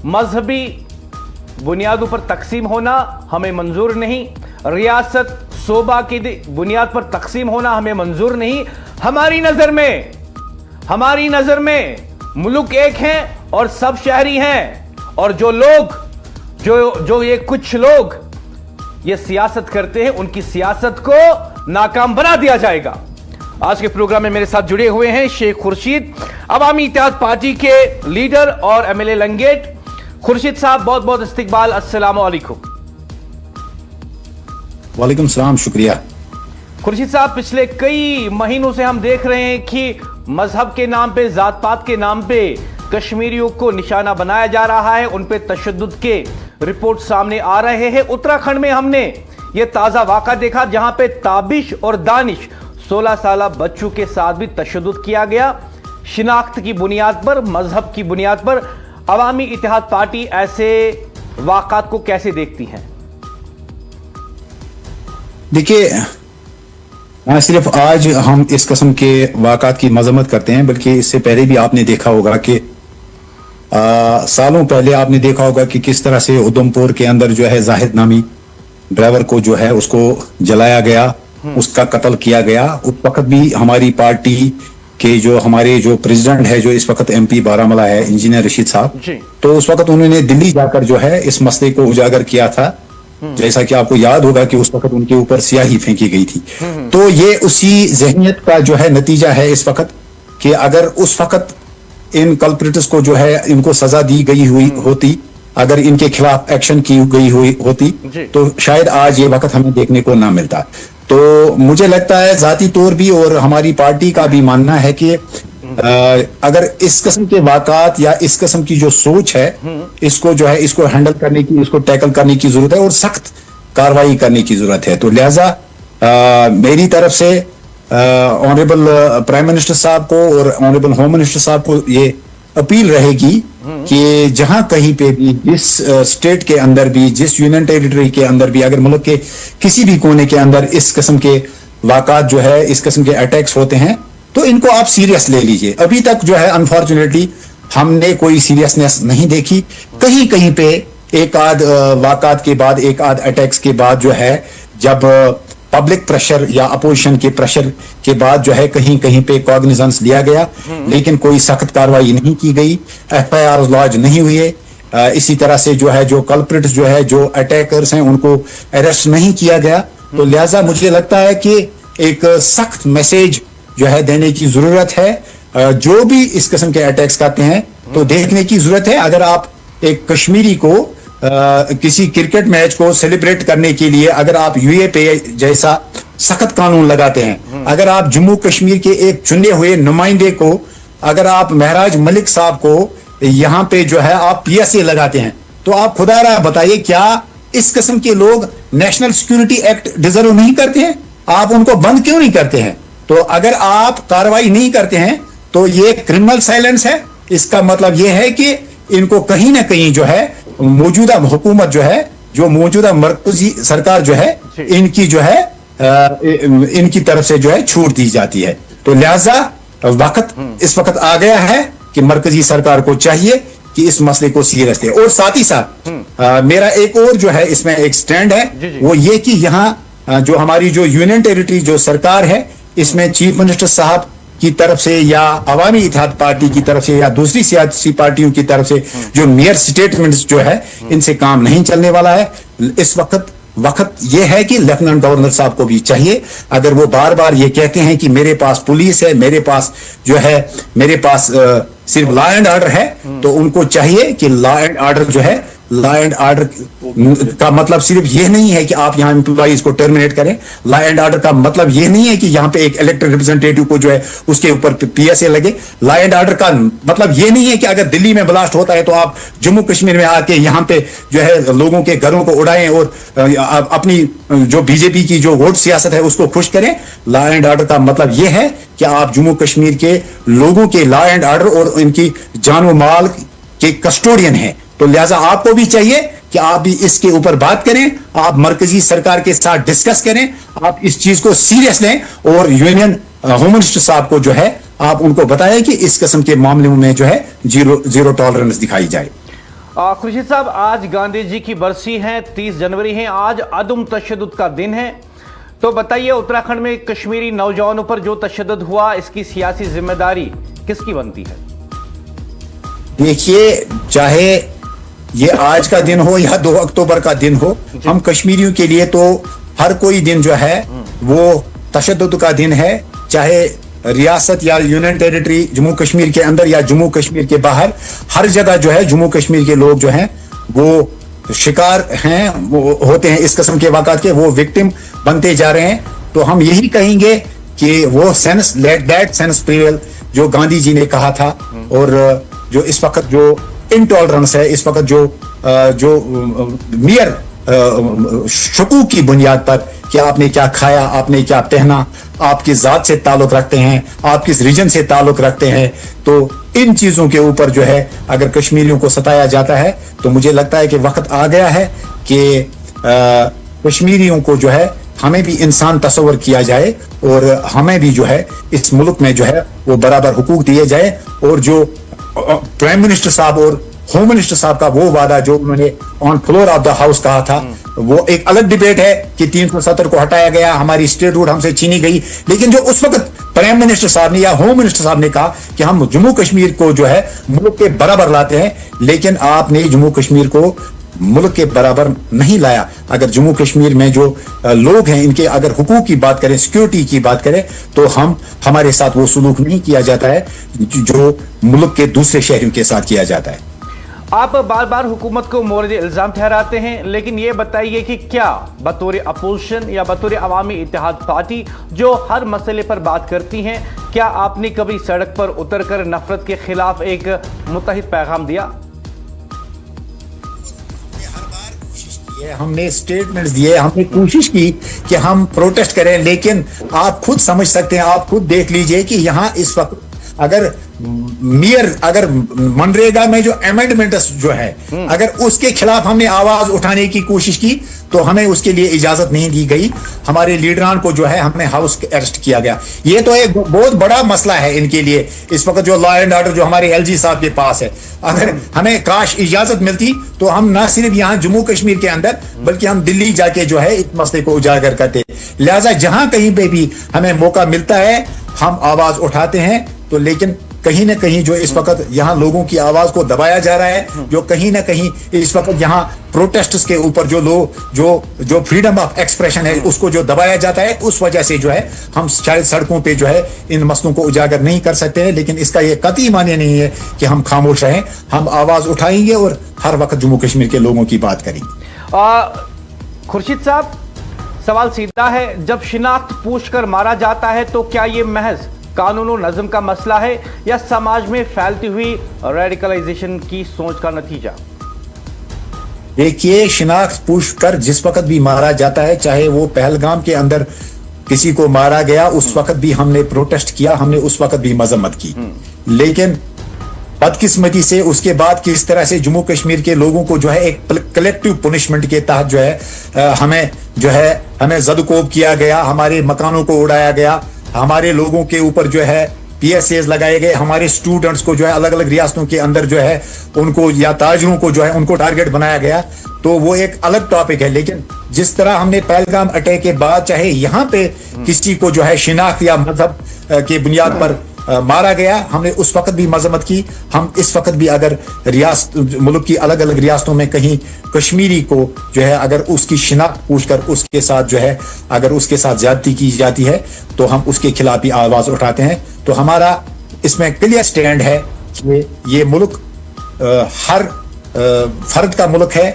मजहबी बुनियादों पर तकसीम होना हमें मंजूर नहीं, रियासत सूबा की बुनियाद पर तकसीम होना हमें मंजूर नहीं। हमारी नजर में मुल्क एक है और सब शहरी हैं, और जो ये कुछ लोग ये सियासत करते हैं उनकी सियासत को नाकाम बना दिया जाएगा। आज के प्रोग्राम में मेरे साथ जुड़े हुए हैं शेख खुर्शीद, अवामी इत्तेहाद पार्टी के लीडर और एमएलए लंगेट। खुर्शीद साहब, बहुत बहुत इस्तकबाल, अस्सलाम वालेकुम। वालेकुम सलाम, शुक्रिया। खुर्शीद साहब, पिछले कई महीनों से हम देख रहे हैं कि मजहब के नाम पे, जात पात के नाम पे कश्मीरियों को निशाना बनाया जा रहा है, उन पे तशद्दुद के रिपोर्ट सामने आ रहे हैं। उत्तराखंड में हमने ये ताजा वाक़ा देखा जहां पे ताबिश और दानिश 16 साल बच्चों के साथ भी तशद्दुद किया गया, शिनाख्त की बुनियाद पर, मजहब की बुनियाद पर। अवामी इत्तेहाद पार्टी ऐसे वाक़ात को कैसे देखती है? देखिए, ना सिर्फ आज हम इस किस्म के वाक़ात की मजम्मत करते हैं, बल्कि इससे पहले भी आपने देखा होगा कि सालों पहले आपने देखा होगा कि किस तरह से उधमपुर के अंदर जो है जाहिद नामी ड्राइवर को जो है उसको जलाया गया, उसका कत्ल किया गया। उस वक्त भी हमारी पार्टी के हमारे जो प्रेसिडेंट है, जो इस वक्त एमपी बारामूला है, इंजीनियर रशीद साहब, तो उस वक्त उन्होंने दिल्ली जाकर जो है इस मसले को उजागर किया था। जैसा कि आपको याद होगा कि उस वक्त उनके ऊपर स्याही फेंकी गई थी। तो ये उसी जहनियत का जो है नतीजा है इस वक्त, कि अगर उस वक्त इन कल्प्रिट्स को जो है इनको सजा दी गई हुई होती, अगर इनके खिलाफ एक्शन की गई हुई होती, तो शायद आज ये वक्त हमें देखने को ना मिलता। तो मुझे लगता है जाती तौर भी और हमारी पार्टी का भी मानना है कि अगर इस किस्म के वाक़ात या इस किस्म की जो सोच है, इसको जो है इसको हैंडल करने की, इसको टैकल करने की जरूरत है और सख्त कार्रवाई करने की जरूरत है। तो लिहाजा मेरी तरफ से ऑनरेबल प्राइम मिनिस्टर साहब को और ऑनरेबल होम मिनिस्टर साहब को ये अपील रहेगी कि जहां कहीं पे भी, जिस स्टेट के अंदर भी, जिस यूनियन टेरिटरी के अंदर भी, अगर मुल्क के किसी भी कोने के अंदर इस किस्म के वाक़ात जो है, इस किस्म के अटैक्स होते हैं, तो इनको आप सीरियस ले लीजिए। अभी तक जो है अनफॉर्चुनेटली हमने कोई सीरियसनेस नहीं देखी। कहीं कहीं पे एक आध वाक़ात के बाद, एक आध अटैक्स के बाद जो है, जब पब्लिक प्रेशर या अपोजिशन के प्रेशर के बाद जो है कहीं कहीं पे कॉग्निजेंस लिया गया, लेकिन कोई सख्त कार्रवाई नहीं की गई, एफआईआर लॉन्च नहीं हुए। इसी तरह से जो है जो कल्प्रिट्स जो है, जो अटैकर्स हैं, उनको अरेस्ट नहीं किया गया। तो लिहाजा मुझे लगता है कि एक सख्त मैसेज जो है देने की जरूरत है। जो भी इस किस्म के अटैक्स करते हैं तो देखने की जरूरत है। अगर आप एक कश्मीरी को किसी क्रिकेट मैच को सेलिब्रेट करने के लिए अगर आप यूएपी जैसा सख्त कानून लगाते हैं, अगर आप जम्मू कश्मीर के एक चुने हुए नुमाइंदे को, अगर आप महराज मलिक साहब को यहाँ पे जो है आप पीएसए लगाते हैं, तो आप खुदारा बताइए क्या इस किस्म के लोग नेशनल सिक्योरिटी एक्ट डिजर्व नहीं करते हैं? आप उनको बंद क्यों नहीं करते हैं? तो अगर आप कार्रवाई नहीं करते हैं तो ये क्रिमिनल साइलेंस है। इसका मतलब ये है कि इनको कहीं ना कहीं जो है मौजूदा हुकूमत जो है, जो मौजूदा मरकजी सरकार जो है, इनकी जो है इनकी तरफ से जो है छूट दी जाती है। तो लिहाजा वक्त इस वक्त आ गया है कि मरकजी सरकार को चाहिए कि इस मसले को सीरियस ले। और साथ ही साथ मेरा एक और जो है इसमें एक स्टैंड है, वो ये कि यहाँ जो हमारी जो यूनियन टेरिटरी जो सरकार है, इसमें चीफ मिनिस्टर साहब की तरफ से या अवामी इत्तेहाद पार्टी की तरफ से या दूसरी सियासी पार्टियों की तरफ से जो मेयर स्टेटमेंट्स जो है, इनसे काम नहीं चलने वाला है। इस वक्त ये है कि लेफ्टिनेंट गवर्नर साहब को भी चाहिए, अगर वो बार बार ये कहते हैं कि मेरे पास पुलिस है, मेरे पास जो है, मेरे पास सिर्फ लॉ एंड ऑर्डर है, तो उनको चाहिए कि लॉ एंड ऑर्डर जो है, लॉ एंड ऑर्डर का मतलब सिर्फ ये नहीं है कि आप यहाँ एम्प्लॉइज को टर्मिनेट करें। लॉ एंड ऑर्डर का मतलब ये नहीं है कि यहाँ पे एक इलेक्टेड रिप्रेजेंटेटिव को जो है उसके ऊपर पीएसए लगे। लॉ एंड ऑर्डर का मतलब ये नहीं है कि अगर दिल्ली में ब्लास्ट होता है तो आप जम्मू कश्मीर में आके यहाँ पे जो है लोगों के घरों को उड़ाएं और अपनी जो बीजेपी की जो वोट सियासत है उसको खुश करें। लॉ एंड ऑर्डर का मतलब ये है कि आप जम्मू कश्मीर के लोगों के लॉ एंड ऑर्डर और इनकी जान व माल के कस्टोडियन हैं। तो लिहाजा आपको भी चाहिए कि आप भी इसके ऊपर बात करें, आप मरकजी सरकार के साथ डिस्कस करें, आप इस चीज को सीरियस लें और यूनियन होम मिनिस्टर साहब को जो है आप उनको बताएं कि इस किस्म के मामलों में जो है जीरो टॉलरेंस दिखाई जाए। खुर्शीद साहब, आज गांधी जी की बरसी है, 30 जनवरी है, आज अदम तशद्दुद का दिन है। तो बताइए, उत्तराखंड में कश्मीरी नौजवानों पर जो तशद्दुद हुआ, इसकी सियासी जिम्मेदारी किसकी बनती है? देखिए, चाहे ये आज का दिन हो या 2 अक्टूबर का दिन हो, हम कश्मीरियों के लिए तो हर कोई दिन जो है वो तशद्दुद का दिन है। चाहे रियासत या यूनियन टेरिटरी जम्मू कश्मीर के अंदर या जम्मू कश्मीर के बाहर, हर जगह जो है जम्मू कश्मीर के लोग जो हैं वो शिकार हैं, वो होते हैं इस किस्म के वाक़ात के, वो विक्टिम बनते जा रहे हैं। तो हम यही कहेंगे कि वो sense, let that sense prevail जो गांधी जी ने कहा था, और जो इस वक्त जो इंटॉलरेंस है, इस वक्त जो मियर शकूक की बुनियाद पर कि आपने क्या खाया, आपने क्या पहना, आपकी जात से ताल्लुक रखते हैं, आप किस रीजन से ताल्लुक रखते हैं, तो इन चीजों के ऊपर जो है अगर कश्मीरियों को सताया जाता है तो मुझे लगता है कि वक्त आ गया है कि कश्मीरियों को जो है हमें भी इंसान तस्वर किया जाए, और हमें भी जो है इस मुल्क में जो है वो बराबर हुकूक दिए जाए। और जो प्राइम मिनिस्टर साहब और होम मिनिस्टर साहब का वो वादा जो उन्होंने on floor of the house कहा था, वो एक अलग डिबेट है कि 370 को हटाया गया, हमारी स्टेट रूट हमसे छीनी गई, लेकिन जो उस वक्त प्राइम मिनिस्टर साहब ने या होम मिनिस्टर साहब ने कहा कि हम जम्मू कश्मीर को जो है मुल्क के बराबर लाते हैं, लेकिन आपने जम्मू कश्मीर को मुल्क के बराबर नहीं लाया। अगर जम्मू कश्मीर में जो लोग हैं, इनके अगर हुकूक की बात करें, सिक्योरिटी की बात करें, तो हमारे साथ वो सलूक नहीं किया जाता है जो मुल्क के दूसरे शहरों के साथ किया जाता है। आप बार बार हुकूमत को मोर्द इल्जाम ठहराते हैं, लेकिन ये बताइए कि क्या बतौर अपोजिशन या बतौर अवामी इत्तेहाद पार्टी जो हर मसले पर बात करती हैं, क्या आपने कभी सड़क पर उतरकर नफरत के खिलाफ एक मुत्तहिद पैगाम दिया? हमने स्टेटमेंट्स दिए, हमने कोशिश की कि हम प्रोटेस्ट करें, लेकिन आप खुद समझ सकते हैं, आप खुद देख लीजिए कि यहाँ इस वक्त अगर मनरेगा में जो अमेंडमेंट्स जो है, अगर उसके खिलाफ हमने आवाज उठाने की कोशिश की तो हमें उसके लिए इजाजत नहीं दी गई। हमारे लीडरान को जो है हमने हाउस अरेस्ट किया गया। ये तो एक बहुत बड़ा मसला है इनके लिए इस वक्त, जो लॉ एंड ऑर्डर जो हमारे एलजी साहब के पास है। अगर हमें काश इजाजत मिलती तो हम ना सिर्फ यहाँ जम्मू कश्मीर के अंदर बल्कि हम दिल्ली जाके जो है इस मसले को उजागर करते। लिहाजा जहां कहीं पे भी हमें मौका मिलता है हम आवाज उठाते हैं, तो लेकिन कहीं ना कहीं जो इस वक्त यहाँ लोगों की आवाज को दबाया जा रहा है, जो कहीं ना कहीं इस वक्त यहाँ प्रोटेस्ट्स के ऊपर जो लोग जो फ्रीडम ऑफ एक्सप्रेशन है उसको जो दबाया जाता है, उस वजह से जो है हम शायद सड़कों पे जो है इन मसलों को उजागर नहीं कर सकते हैं। लेकिन इसका ये कतई माने नहीं है कि हम खामोश रहें, हम आवाज उठाएंगे और हर वक्त जम्मू कश्मीर के लोगों की बात करेंगे। खुर्शीद साहब, सवाल सीधा है, जब शिनाख्त पूछ कर मारा जाता है तो क्या ये महज कानून और नज़म का मसला है या समाज में फैलती हुई रेडिकलाइजेशन की सोच का नतीजा? देखिए, शिनाख्त पूछ कर जिस वक्त भी मारा जाता है, चाहे वो पहलगाम के अंदर किसी को मारा गया, उस वक्त भी हमने प्रोटेस्ट किया, हमने उस वक्त भी मजम्मत की। लेकिन बदकिस्मती से उसके बाद किस तरह से जम्मू कश्मीर के लोगों को जो है एक कलेक्टिव पनिशमेंट के तहत जो है हमें जदकोब किया गया, हमारे मकानों को उड़ाया गया, हमारे लोगों के ऊपर जो है PSAs लगाए गए, हमारे स्टूडेंट्स को जो है अलग अलग रियासतों के अंदर जो है उनको या ताजरों को जो है उनको टारगेट बनाया गया। तो वो एक अलग टॉपिक है। लेकिन जिस तरह हमने पहलगाम अटैक के बाद चाहे यहाँ पे किसी को जो है शिनाख्त या मजहब की बुनियाद पर मारा गया, हमने उस वक्त भी मजम्मत की। हम इस वक्त भी अगर मुल्क की अलग अलग रियासतों में कहीं कश्मीरी को जो है अगर उसकी शिनाख्त पूछकर उसके साथ जो है अगर उसके साथ ज्यादती की जाती है तो हम उसके खिलाफ भी आवाज उठाते हैं। तो हमारा इसमें क्लियर स्टैंड है कि ये मुल्क हर फर्द का मुल्क है,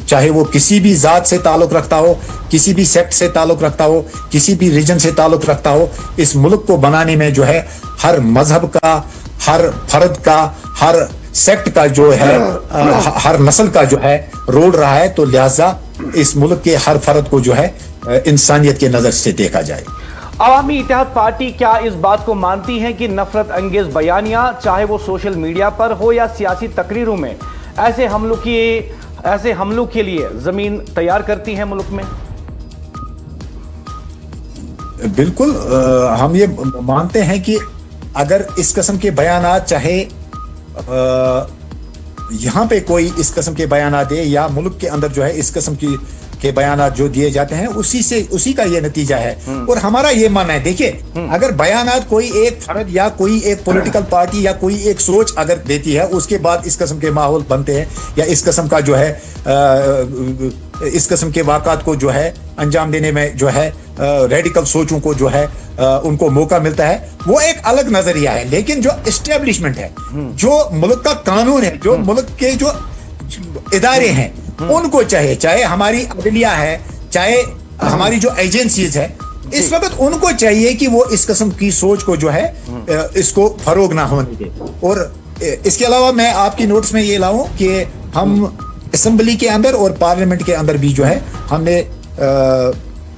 चाहे वो किसी भी जात से ताल्लुक रखता हो, किसी भी सेक्ट से ताल्लुक रखता हो, किसी भी रीजन से ताल्लुक रखता हो। इस मुल्क को बनाने में जो है हर मजहब का, हर फर्द का, हर सेक्ट का जो है हर नस्ल का जो है रोल रहा है। तो लिहाजा इस मुल्क के हर फर्द को जो है इंसानियत के नजर से देखा जाए। अवामी इत्तेहाद पार्टी क्या इस बात को मानती है कि नफरत अंगेज बयानियां चाहे वो सोशल मीडिया पर हो या सियासी तकरीरों में ऐसे हमलों के लिए जमीन तैयार करती है मुल्क में? बिल्कुल, हम ये मानते हैं कि अगर इस किस्म के बयानात चाहे यहाँ पे कोई इस किस्म के बयानात दे या मुल्क के अंदर जो है इस किस्म के बयानात जो दिए जाते हैं उसी का ये नतीजा है। और हमारा ये मानना है, देखिए अगर बयानात कोई एक फर्द या कोई एक पॉलिटिकल पार्टी या कोई एक सोच अगर देती है, उसके बाद इस किस्म के माहौल बनते हैं या इस किस्म का जो है इस किस्म के वाक़ात को जो है अंजाम देने में जो है रेडिकल सोचों को जो है उनको मौका मिलता है, वो एक अलग नजरिया है। लेकिन जो एस्टेब्लिशमेंट है, जो मुल्क का कानून है, जो मुल्क के जो इदारे हैं, उनको चाहे हमारी अदलिया है, चाहे हमारी जो एजेंसीज है, इस वक्त उनको चाहिए कि वो इस किस्म की सोच को जो है इसको फरोग ना होने दे। और इसके अलावा मैं आपकी नोट्स में ये लाऊं कि हम असेंबली के अंदर और पार्लियामेंट के अंदर भी जो है हमने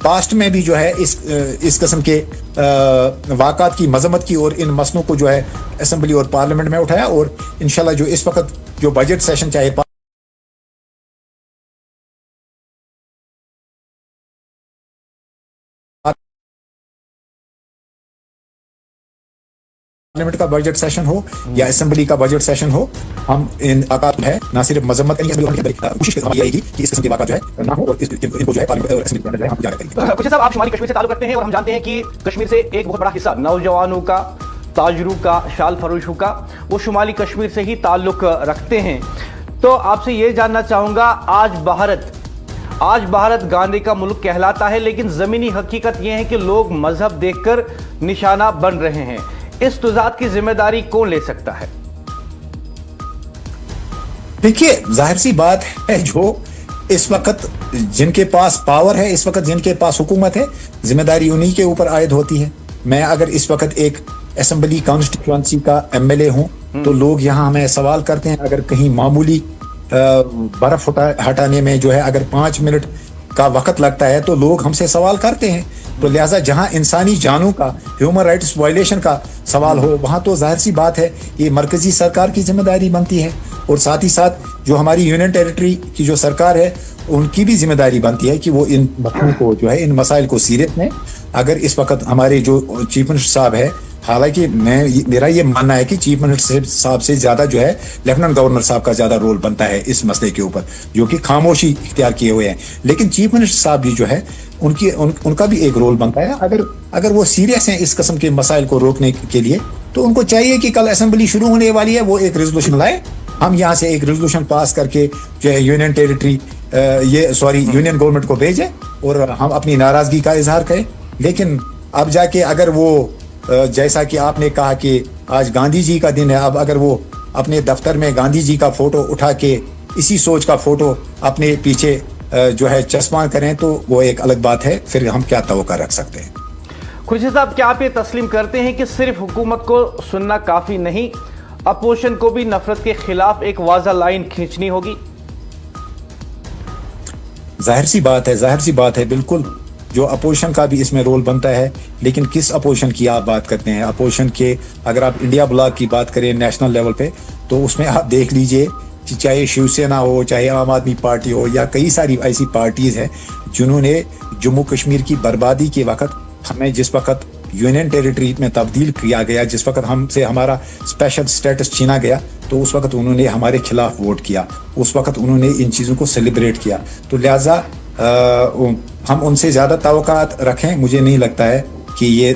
पास्ट में भी जो है इस किस्म के वाक़ात की मजम्मत की और इन मसलों को जो है असेंबली और पार्लियामेंट में उठाया। और इंशाल्लाह जो इस वक्त जो बजट सेशन चाहे पार्लियामेंट का बजट सेशन हो या असेंबली का बजट सेशन हो, हम इन वाक़ात है ना सिर्फ मजम्मत करेंगे, कोशिश रहेगी कि इस किस्म के वाक़ात जो है ना हो और इनको जो है पार्लियामेंट और असेंबली के अंदर हम जारी करेंगे। कुछ साहब, आप शुमाली कश्मीर से ताल्लुक रखते हैं और हम जानते हैं कि कश्मीर से एक बहुत बड़ा हिस्सा नौजवानों का, ताजरों का, शाल फरोशों का, वो शुमाली कश्मीर से ही ताल्लुक रखते हैं। तो आपसे ये जानना चाहूँगा, आज भारत गांधी का मुल्क कहलाता है, लेकिन ज़मीनी हकीकत यह है कि लोग मजहब देखकर निशाना बन रहे हैं। इस तुजाद की जिम्मेदारी कौन ले सकता है? देखिए, जाहिर सी बात है, जो इस वक्त जिनके पास पावर है, इस वक्त जिनके पास हुकूमत है, जिम्मेदारी उन्हीं के ऊपर आयद होती है। मैं अगर इस वक्त एक असेंबली कॉन्स्टिट्यूएंसी का एमएलए हूं तो लोग यहाँ हमें सवाल करते हैं, अगर कहीं मामूली बर्फ हटाने में जो है अगर 5 मिनट का वक्त लगता है तो लोग हमसे सवाल करते हैं। तो लिहाजा जहां इंसानी जानों का, ह्यूमन राइट्स वायलेशन का सवाल हो, वहां तो जाहिर सी बात है ये मरकजी सरकार की जिम्मेदारी बनती है। और साथ ही साथ जो हमारी यूनियन टेरिटरी की जो सरकार है, उनकी भी जिम्मेदारी बनती है कि वो इन मसलों को जो है, इन मसाइल को सीरियस लें। अगर इस वक्त हमारे जो चीफ मिनिस्टर साहब है, हालांकि मेरा ये मानना है कि चीफ मिनिस्टर साहब से ज्यादा जो है लेफ्टिनेंट गवर्नर साहब का ज्यादा रोल बनता है इस मसले के ऊपर, जो कि खामोशी इख्तियार किए हुए हैं। लेकिन चीफ मिनिस्टर साहब भी जो है उनका भी एक रोल बनता है। अगर वो सीरियस हैं इस किस्म के मसाइल को रोकने के लिए, तो उनको चाहिए कि कल असेंबली शुरू होने वाली है, वो एक रेजोल्यूशन लाए, हम यहाँ से एक रेजोल्यूशन पास करके जो है यूनियन गवर्नमेंट को भेजें और हम अपनी नाराजगी का इजहार करें। लेकिन अब जाके अगर वो जैसा कि आपने कहा कि आज गांधी जी का दिन है, अब अगर वो अपने दफ्तर में गांधी जी का फोटो उठा के इसी सोच का फोटो अपने पीछे जो है चश्मा करें, तो वो एक अलग बात है। फिर हम क्या तवक्का रख सकते हैं? खुर्शीद साहब, क्या आप ये तस्लीम करते हैं कि सिर्फ हुकूमत को सुनना काफी नहीं, अपोजिशन को भी नफरत के खिलाफ एक वाज़ा लाइन खींचनी होगी? जाहिर सी बात है, बिल्कुल जो अपोजिशन का भी इसमें रोल बनता है। लेकिन किस अपोजिशन की आप बात करते हैं? अपोजिशन के अगर आप इंडिया ब्लॉक की बात करें नेशनल लेवल पे, तो उसमें आप देख लीजिए कि चाहे शिवसेना हो, चाहे आम आदमी पार्टी हो, या कई सारी ऐसी पार्टीज हैं जिन्होंने जम्मू कश्मीर की बर्बादी के वक्त, हमें जिस वक्त यूनियन टेरिटरी में तब्दील किया गया, जिस वक्त हमसे हमारा स्पेशल स्टेटस छीना गया, तो उस वक्त उन्होंने हमारे खिलाफ वोट किया, उस वक्त उन्होंने इन चीज़ों को सेलिब्रेट किया। तो लिहाजा हम उनसे ज़्यादा तवक्कात रखें, मुझे नहीं लगता है कि ये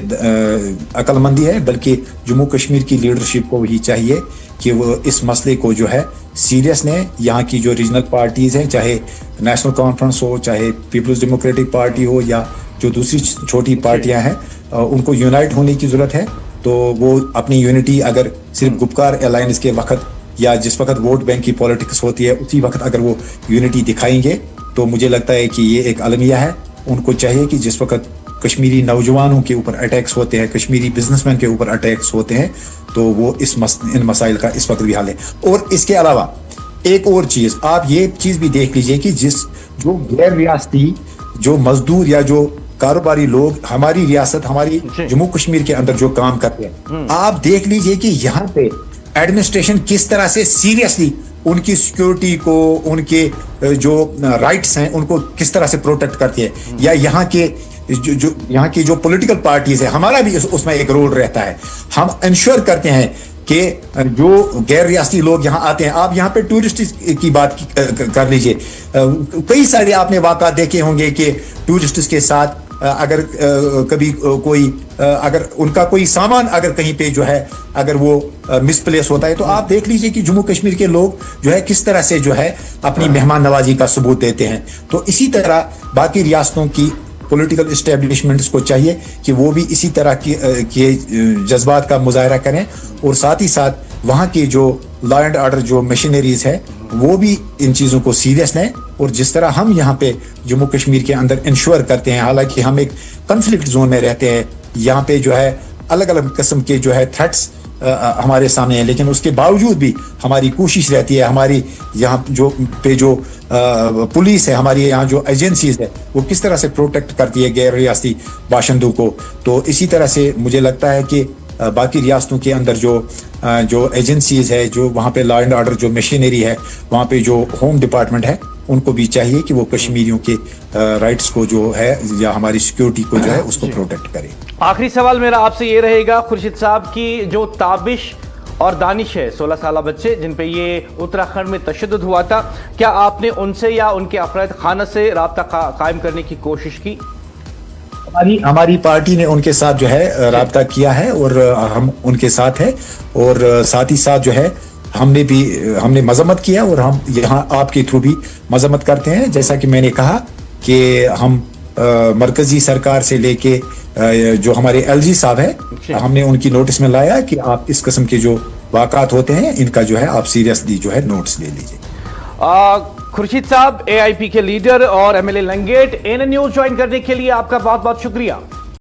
अक्लमंदी है, बल्कि जम्मू कश्मीर की लीडरशिप को ही चाहिए कि वो इस मसले को जो है सीरियस लें। यहाँ की जो रीजनल पार्टीज़ हैं, चाहे नेशनल कॉन्फ्रेंस हो, चाहे पीपल्स डेमोक्रेटिक पार्टी हो, या जो दूसरी छोटी पार्टियां हैं, उनको यूनाइट होने की ज़रूरत है। तो वो अपनी यूनिटी अगर सिर्फ गुपकार अलायंस के वक्त या जिस वक्त वोट बैंक की पॉलिटिक्स होती है उसी वक्त अगर वो यूनिटी दिखाएंगे, तो मुझे लगता है कि ये एक अलमिया है। उनको चाहिए कि जिस वक्त कश्मीरी नौजवानों के ऊपर अटैक्स होते हैं, कश्मीरी बिजनेसमैन के ऊपर अटैक्स होते हैं, तो वो इन मसाइल का इस वक्त भी हल है। और इसके अलावा एक और चीज़, आप ये चीज़ भी देख लीजिए कि जो गैर रियासती जो मजदूर या जो कारोबारी लोग हमारी रियासत, हमारी जम्मू कश्मीर के अंदर जो काम करते हैं, आप देख लीजिए कि यहाँ पे एडमिनिस्ट्रेशन किस तरह से सीरियसली उनकी सिक्योरिटी को, उनके जो राइट्स हैं उनको किस तरह से प्रोटेक्ट करती है। या यहाँ की जो पॉलिटिकल पार्टीज है, हमारा भी उसमें एक रोल रहता है। हम इंश्योर करते हैं کہ جو غیر ریاستی لوگ یہاں آتے ہیں, آپ یہاں پہ ٹورسٹ کی بات کر لیجئے, کئی سارے آپ نے واقعات دیکھے ہوں گے کہ ٹورسٹس کے ساتھ اگر کبھی کوئی اگر ان کا کوئی سامان اگر کہیں پہ جو ہے اگر وہ مس پلیس ہوتا ہے, تو آپ دیکھ لیجئے کہ جموں کشمیر کے لوگ جو ہے کس طرح سے جو ہے اپنی مہمان نوازی کا ثبوت دیتے ہیں. تو اسی طرح باقی ریاستوں کی پولیٹیکل اسٹیبلشمنٹس کو چاہیے کہ وہ بھی اسی طرح کے جذبات کا مظاہرہ کریں, اور ساتھ ہی ساتھ وہاں کی جو لا اینڈ آرڈر جو مشینریز ہے وہ بھی ان چیزوں کو سیریس لیں. اور جس طرح ہم یہاں پہ جموں کشمیر کے اندر انشور کرتے ہیں, حالانکہ ہم ایک کنفلکٹ زون میں رہتے ہیں, یہاں پہ جو ہے الگ الگ قسم کے جو ہے تھریٹس ہمارے سامنے ہیں, لیکن اس کے باوجود بھی ہماری کوشش رہتی ہے, ہماری یہاں جو پولیس ہے, ہماری یہاں جو ایجنسیز ہے, وہ کس طرح سے پروٹیکٹ کرتی ہے غیر ریاستی باشندوں کو. تو اسی طرح سے مجھے لگتا ہے کہ باقی ریاستوں کے اندر جو ایجنسیز ہے, جو وہاں پہ لا اینڈ آرڈر جو مشینری ہے, وہاں پہ جو ہوم ڈپارٹمنٹ ہے, ان کو بھی چاہیے کہ وہ کشمیریوں کے رائٹس کو جو ہے یا ہماری سیکیورٹی کو جو ہے اس کو پروٹیکٹ کرے. آخری سوال میرا آپ سے یہ رہے گا, خورشید صاحب کی جو تابش اور دانش ہے 16 سالہ بچے جن پہ یہ اتراکھنڈ میں تشدد ہوا تھا, کیا آپ نے ان سے یا ان کے افراد خانہ سے رابطہ قائم کرنے کی کوشش کی؟ ہماری پارٹی نے ان کے ساتھ جو ہے رابطہ کیا ہے, اور ہم ان کے ساتھ ہیں, اور ساتھ ہی ساتھ جو ہے ہم نے مذمت کیا, اور ہم یہاں آپ کے تھرو بھی مذمت کرتے ہیں. جیسا کہ میں نے کہا کہ ہم مرکزی سرکار سے لے کے جو ہمارے ایل جی صاحب ہیں, ہم نے ان کی نوٹس میں لایا کہ آپ اس قسم کے جو واقعات ہوتے ہیں ان کا جو ہے آپ سیریسلی جو ہے نوٹس لے لیجئے. خورشید صاحب, اے آئی پی کے لیڈر اور ایم ایل اے لنگیٹ, این نیوز جوائن کرنے کے لیے آپ کا بہت بہت شکریہ.